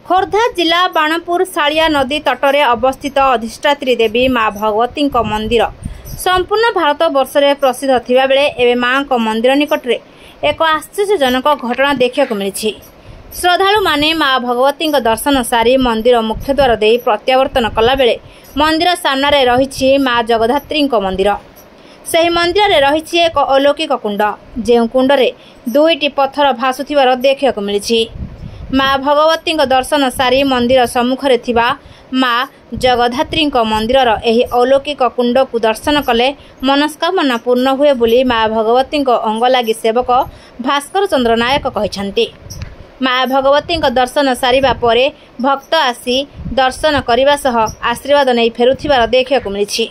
खोर्धा जिला बाणपुर सालिया नदी तटरे अवस्थित अधिष्ठात्री देवी माँ भगवती मंदिर संपूर्ण भारत वर्ष में प्रसिद्ध थिबा बेले एवं माँ मंदिर निकट में एक आश्चर्यजनक घटना देखा मिली। श्रद्धालु माने माँ भगवती दर्शन सारी मंदिर मुख्य द्वार दे प्रत्यावर्तन कला बेले मंदिर सामने रही माँ जगधात्री मंदिर। सही मंदिर में रही एक अलौकिक कुंड, जो कुंडरे दुईटी पत्थर भासुथिबार देखा मिली। माँ भगवती दर्शन सारी मंदिर सम्मुख माँ जगधात्री मंदिर एही अलौकिक कुंड को दर्शन कले मनस्कामना पूर्ण हुए बोली माँ भगवती अंगलागी सेवक भास्कर चंद्र नायक कहते। माँ भगवती दर्शन सारिबा परे भक्त आसी दर्शन करने सह आशीर्वाद नहीं फेरुथिबार देखा मिली।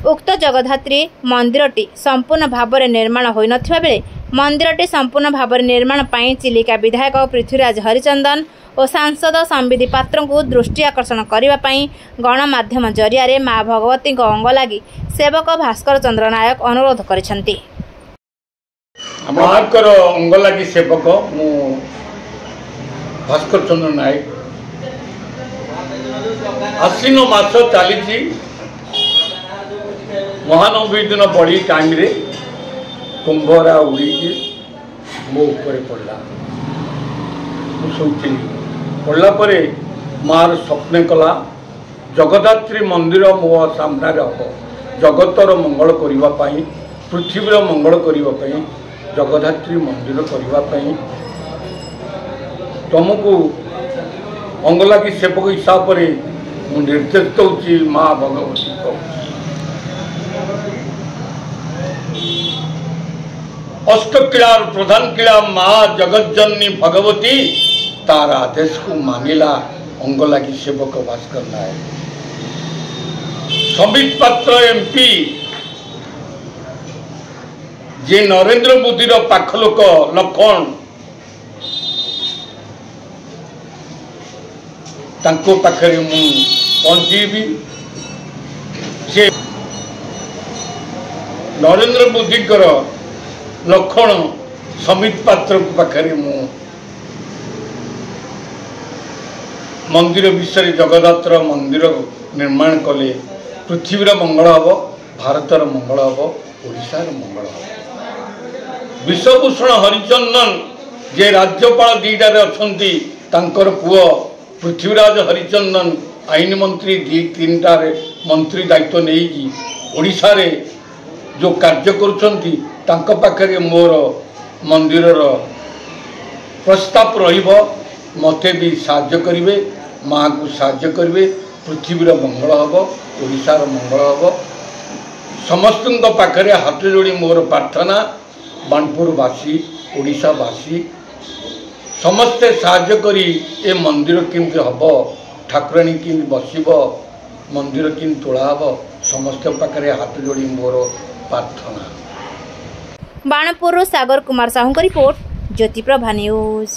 उक्त जगधात्री मंदिरटी संपूर्ण भाव में निर्माण होई नथिबा बेले मंदिरटी संपूर्ण भाव में निर्माण पाई चिलिका विधायक पृथ्वीराज हरिचंदन और सांसद संबिधि पात्र को दृष्टि आकर्षण करने गणमाध्यम जरिया माँ भगवती अंगलागी सेवक भास्कर चंद्र नायक अनुरोध करिसेंती। अंगलागी सेवक भास्कर चंद्र नायक आश्विन मास चली महानवमी दिन बड़ी टाइम रे कुंभरा उड़ी मो ऊपर पड़ा मुझे पड़ा पर मार स्वप्न कला जगधात्री मंदिर मो सामने हम जगतर मंगल करने पृथ्वीर मंगल करने जगधात्री मंदिर करने तुमको अंगलागी सेवक हिसाब से मुझे निर्देश दूसरी माँ भगवती अष्टक्रियार प्रधान क्रिया माँ जगज्जननी भगवती तार आदेश को मानिला अंगलागी सेवक भास्कर नायक। संबित पात्र एमपी जे नरेंद्र मोदी पाख लोक लखन तांको पाखरे मु पहुंचीबी जे नरेंद्र मोदी लक्षण समित पात्र पाखरे मु मंदिर विषय जगदात्र मंदिर निर्माण कले पृथ्वीर मंगल हम भारतर मंगल हम ओडिशार मंगल हम। विश्वभूषण हरिचंदन जे राज्यपाल दीटारे अछंती तांकर पुओ पृथ्वीराज हरिचंदन आईन मंत्री दी तीनटारे मंत्री दायित्व नहीं ओडिशा रे जो कार्य करुछंती तांको पाखरे मोर मंदिर प्रस्ताव रहिबो मते भी साहाय्य करिवे माँ को साहाय्य करिवे पृथ्वीर मंगल हम ओडिशार मंगल हम समस्त पाखरे हाथ जोड़ी मोर प्रार्थना बाणपुरवासी ओडिशावासी समस्ते साहाय्य करी ए मंदिर केमती हम ठाकुराणी केमती बसिब मंदिर केमती तोड़ा हम समस्त पाखरे हाथ जोड़ी मोर प्रार्थना। बाणपुर सागर कुमार साहू रिपोर्ट ज्योति प्रभा न्यूज।